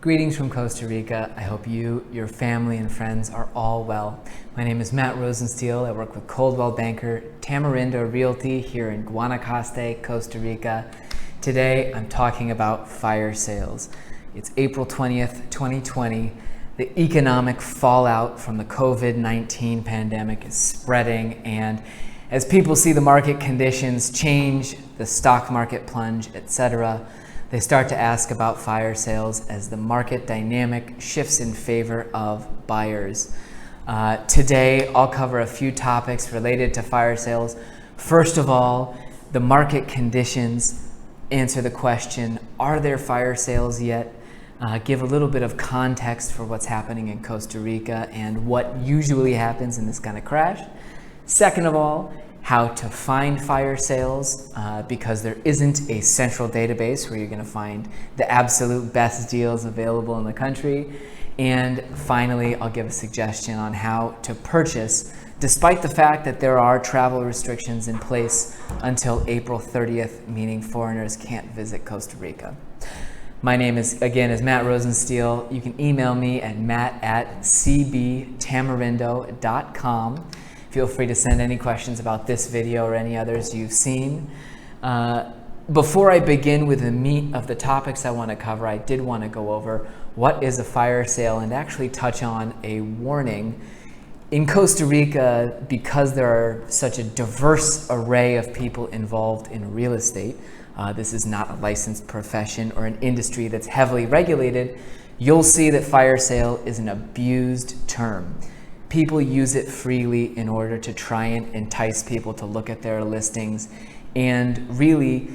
Greetings from Costa Rica. I hope you, your family, and friends are all well. My name is Matt Rosensteel. I work with Coldwell Banker Tamarindo Realty here in Guanacaste, Costa Rica. Today, I'm talking about fire sales. It's April 20th, 2020. The economic fallout from the COVID-19 pandemic is spreading, and as people see the market conditions change, the stock market plunge, etc., they start to ask about fire sales as the market dynamic shifts in favor of buyers. Today, I'll cover a few topics related to fire sales. First of all, the market conditions, answer the question, are there fire sales yet? Give a little bit of context for what's happening in Costa Rica and what usually happens in this kind of crash. Second of all, how to find fire sales, because there isn't a central database where you're going to find the absolute best deals available in the country. And finally, I'll give a suggestion on how to purchase, despite the fact that there are travel restrictions in place until April 30th, meaning foreigners can't visit Costa Rica. My name is Matt Rosensteel. You can email me at matt@cbtamarindo.com. Feel free to send any questions about this video or any others you've seen. Before I begin with the meat of the topics I want to cover, I did want to go over what is a fire sale and actually touch on a warning. In Costa Rica, because there are such a diverse array of people involved in real estate, this is not a licensed profession or an industry that's heavily regulated, you'll see that fire sale is an abused term. People use it freely in order to try and entice people to look at their listings. And really,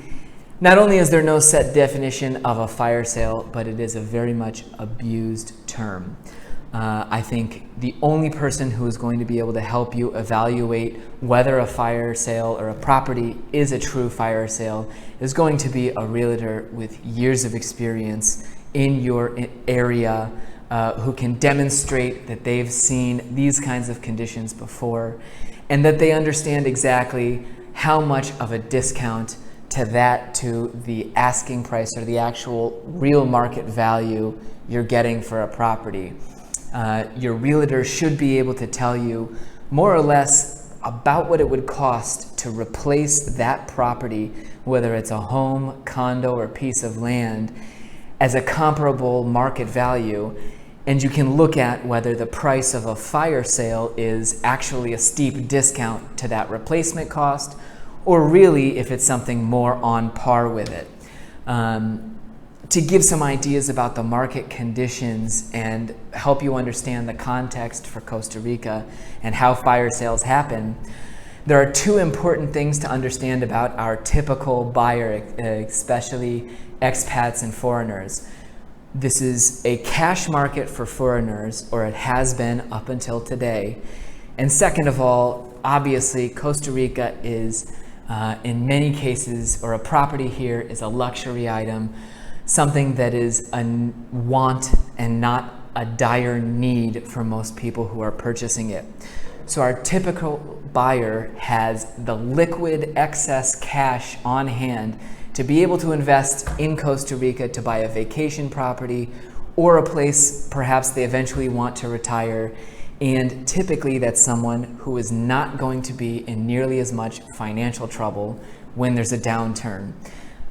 not only is there no set definition of a fire sale, but it is a very much abused term. I think the only person who is going to be able to help you evaluate whether a fire sale or a property is a true fire sale is going to be a realtor with years of experience in your area, who can demonstrate that they've seen these kinds of conditions before and that they understand exactly how much of a discount to the asking price or the actual real market value you're getting for a property. Your realtor should be able to tell you more or less about what it would cost to replace that property, whether it's a home, condo, or piece of land, as a comparable market value. And you can look at whether the price of a fire sale is actually a steep discount to that replacement cost, or really if it's something more on par with it. To give some ideas about the market conditions and help you understand the context for Costa Rica and how fire sales happen, there are two important things to understand about our typical buyer, especially expats and foreigners. This is a cash market for foreigners, or it has been up until today. And second of all, obviously, Costa Rica is, in many cases, or a property here is a luxury item, something that is a want and not a dire need for most people who are purchasing it. So our typical buyer has the liquid excess cash on hand to be able to invest in Costa Rica to buy a vacation property or a place perhaps they eventually want to retire. And typically that's someone who is not going to be in nearly as much financial trouble when there's a downturn.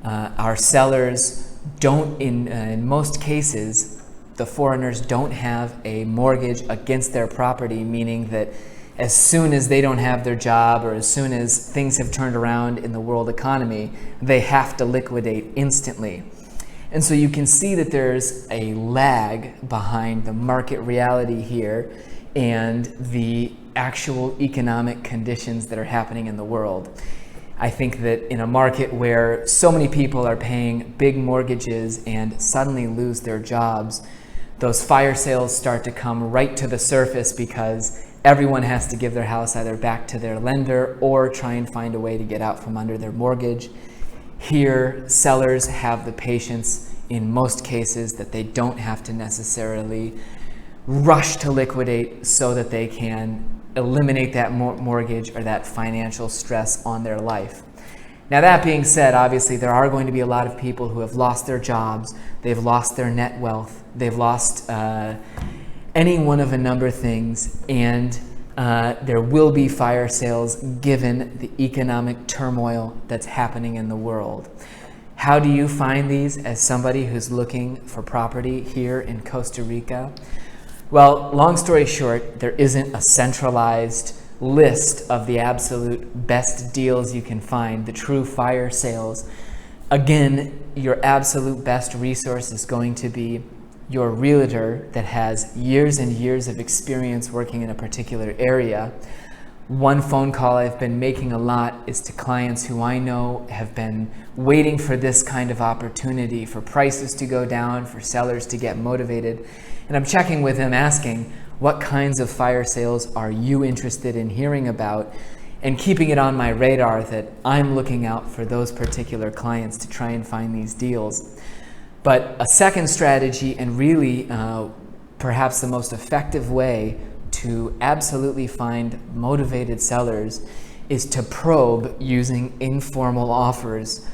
Our sellers don't, in most cases, the foreigners don't have a mortgage against their property, meaning that as soon as they don't have their job or as soon as things have turned around in the world economy, they have to liquidate instantly. And so you can see that there's a lag behind the market reality here and the actual economic conditions that are happening in the world. I think that in a market where so many people are paying big mortgages and suddenly lose their jobs, those fire sales start to come right to the surface because everyone has to give their house either back to their lender or try and find a way to get out from under their mortgage. Here, sellers have the patience in most cases that they don't have to necessarily rush to liquidate so that they can eliminate that mortgage or that financial stress on their life. Now that being said, obviously there are going to be a lot of people who have lost their jobs, they've lost their net wealth, they've lost any one of a number of things, and there will be fire sales given the economic turmoil that's happening in the world. How do you find these as somebody who's looking for property here in Costa Rica? Well, long story short, there isn't a centralized list of the absolute best deals you can find, the true fire sales. Again, your absolute best resource is going to be your realtor that has years and years of experience working in a particular area. One phone call I've been making a lot is to clients who I know have been waiting for this kind of opportunity, for prices to go down, for sellers to get motivated. And I'm checking with them, asking, what kinds of fire sales are you interested in hearing about? And keeping it on my radar that I'm looking out for those particular clients to try and find these deals. But a second strategy, and really perhaps the most effective way to absolutely find motivated sellers, is to probe using informal offers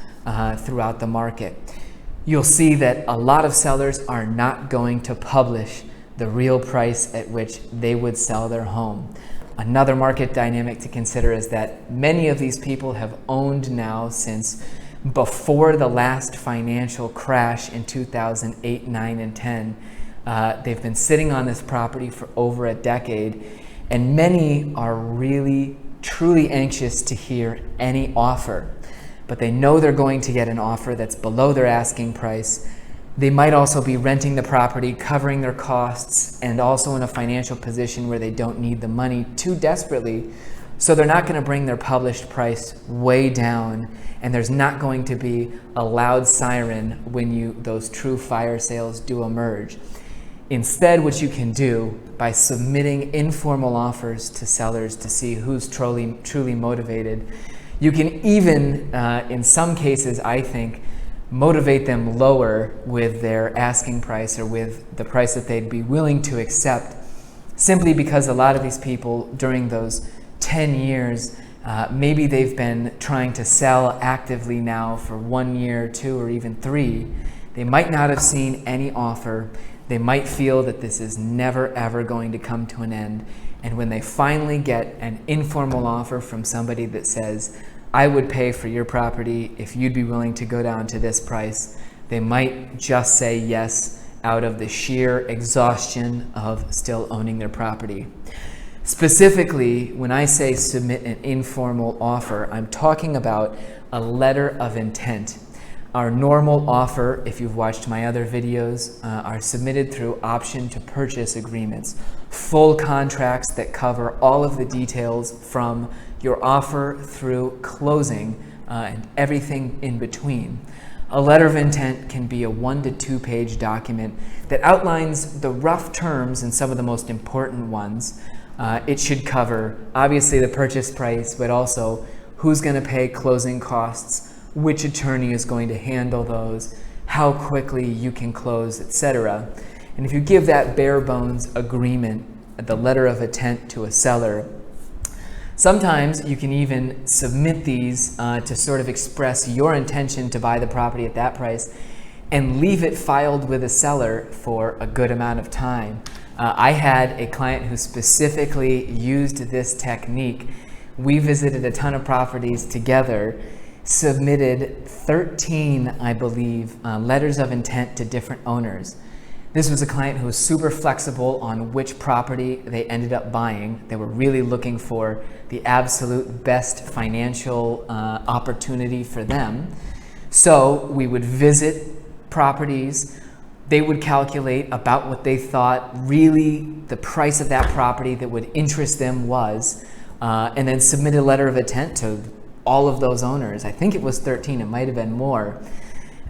throughout the market. You'll see that a lot of sellers are not going to publish the real price at which they would sell their home. Another market dynamic to consider is that many of these people have owned now since before the last financial crash in 2008, 9, and 10. They've been sitting on this property for over a decade, and many are really, truly anxious to hear any offer. But they know they're going to get an offer that's below their asking price. They might also be renting the property, covering their costs, and also in a financial position where they don't need the money too desperately. So they're not going to bring their published price way down, and there's not going to be a loud siren when those true fire sales do emerge. Instead, what you can do by submitting informal offers to sellers to see who's truly motivated, you can even, in some cases, I think, motivate them lower with their asking price or with the price that they'd be willing to accept, simply because a lot of these people during those 10 years, maybe they've been trying to sell actively now for 1 year, 2, or even 3. They might not have seen any offer. They might feel that this is never ever going to come to an end. And when they finally get an informal offer from somebody that says, I would pay for your property if you'd be willing to go down to this price, they might just say yes out of the sheer exhaustion of still owning their property. Specifically, when I say submit an informal offer, I'm talking about a letter of intent. Our normal offer, if you've watched my other videos, are submitted through option to purchase agreements, full contracts that cover all of the details from your offer through closing and everything in between. A letter of intent can be a 1 to 2 page document that outlines the rough terms and some of the most important ones. It should cover, obviously, the purchase price, but also who's going to pay closing costs, which attorney is going to handle those, how quickly you can close, etc. And if you give that bare bones agreement, the letter of intent, to a seller, sometimes you can even submit these to sort of express your intention to buy the property at that price and leave it filed with a seller for a good amount of time. I had a client who specifically used this technique. We visited a ton of properties together, submitted 13, I believe, letters of intent to different owners. This was a client who was super flexible on which property they ended up buying. They were really looking for the absolute best financial opportunity for them. So we would visit properties. They would calculate about what they thought really the price of that property that would interest them was, and then submit a letter of intent to all of those owners. I think it was 13, it might have been more.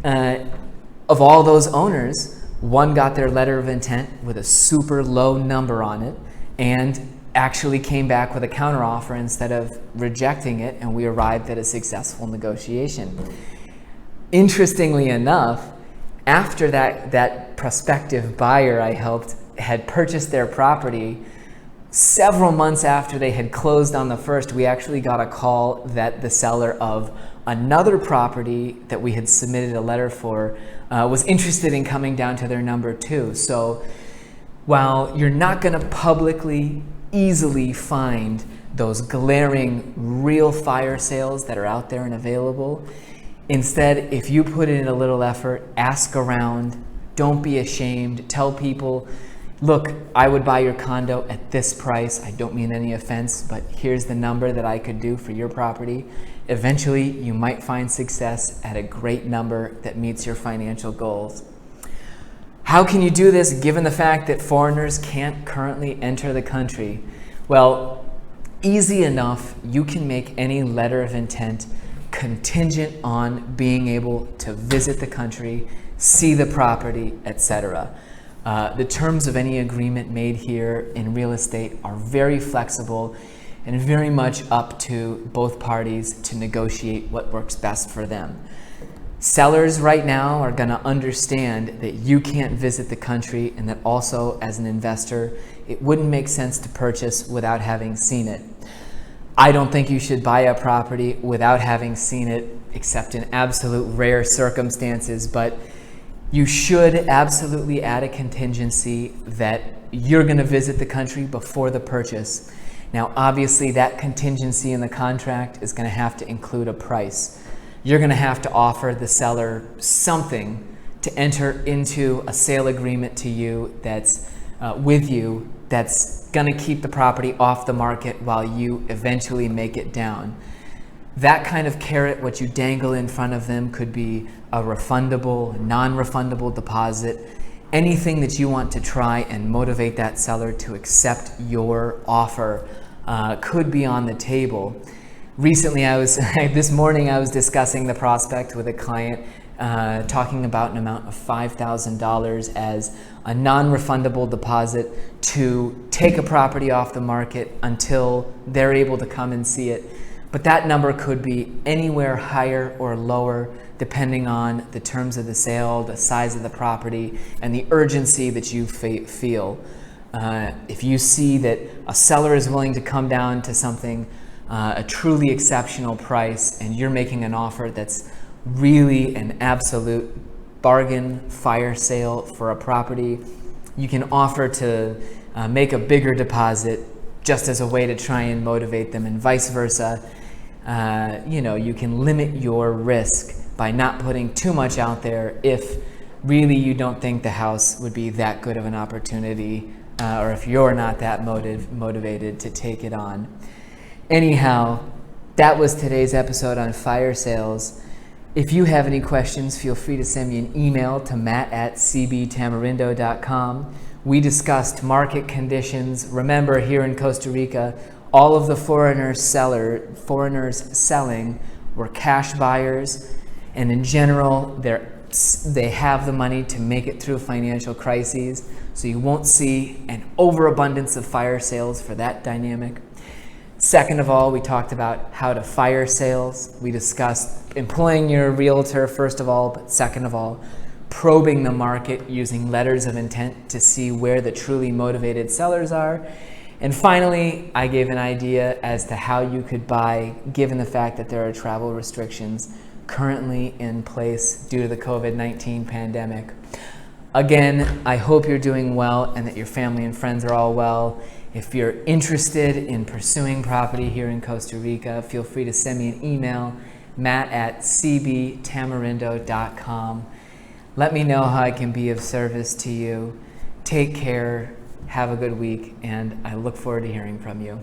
Of all those owners, one got their letter of intent with a super low number on it and actually came back with a counteroffer instead of rejecting it, and we arrived at a successful negotiation. Interestingly enough, after that prospective buyer I helped had purchased their property, several months after they had closed on the first, we actually got a call that the seller of another property that we had submitted a letter for was interested in coming down to their number too. So while you're not going to publicly easily find those glaring real fire sales that are out there and available, instead, if you put in a little effort, ask around, don't be ashamed, tell people, look, I would buy your condo at this price. I don't mean any offense, but here's the number that I could do for your property. Eventually, you might find success at a great number that meets your financial goals. How can you do this given the fact that foreigners can't currently enter the country? Well, easy enough. You can make any letter of intent contingent on being able to visit the country, see the property, etc. The terms of any agreement made here in real estate are very flexible and very much up to both parties to negotiate what works best for them. Sellers right now are going to understand that you can't visit the country, and that also as an investor, it wouldn't make sense to purchase without having seen it. I don't think you should buy a property without having seen it, except in absolute rare circumstances, but you should absolutely add a contingency that you're going to visit the country before the purchase. Now, obviously, that contingency in the contract is going to have to include a price. You're going to have to offer the seller something to enter into a sale agreement to you that's with you, that's going to keep the property off the market while you eventually make it down. That kind of carrot, what you dangle in front of them, could be a refundable, non-refundable deposit, anything that you want to try and motivate that seller to accept your offer could be on the table. Recently, this morning I was discussing the prospect with a client, talking about an amount of $5,000 as a non-refundable deposit to take a property off the market until they're able to come and see it. But that number could be anywhere higher or lower depending on the terms of the sale, the size of the property, and the urgency that you feel. If you see that a seller is willing to come down to something, a truly exceptional price, and you're making an offer that's really an absolute bargain fire sale for a property, you can offer to make a bigger deposit just as a way to try and motivate them, and vice versa. You can limit your risk by not putting too much out there if really you don't think the house would be that good of an opportunity, or if you're not that motivated to take it on. Anyhow, that was today's episode on fire sales. If you have any questions, feel free to send me an email to matt@cbtamarindo.com. We discussed market conditions. Remember, here in Costa Rica, all of the foreigners selling were cash buyers, and in general, they have the money to make it through financial crises, so you won't see an overabundance of fire sales for that dynamic. Second of all, we talked about how to fire sales. We discussed employing your realtor, first of all, but second of all, probing the market using letters of intent to see where the truly motivated sellers are. And finally, I gave an idea as to how you could buy, given the fact that there are travel restrictions currently in place due to the COVID-19 pandemic. Again, I hope you're doing well and that your family and friends are all well. If you're interested in pursuing property here in Costa Rica, feel free to send me an email, matt@cbtamarindo.com. Let me know how I can be of service to you. Take care, have a good week, and I look forward to hearing from you.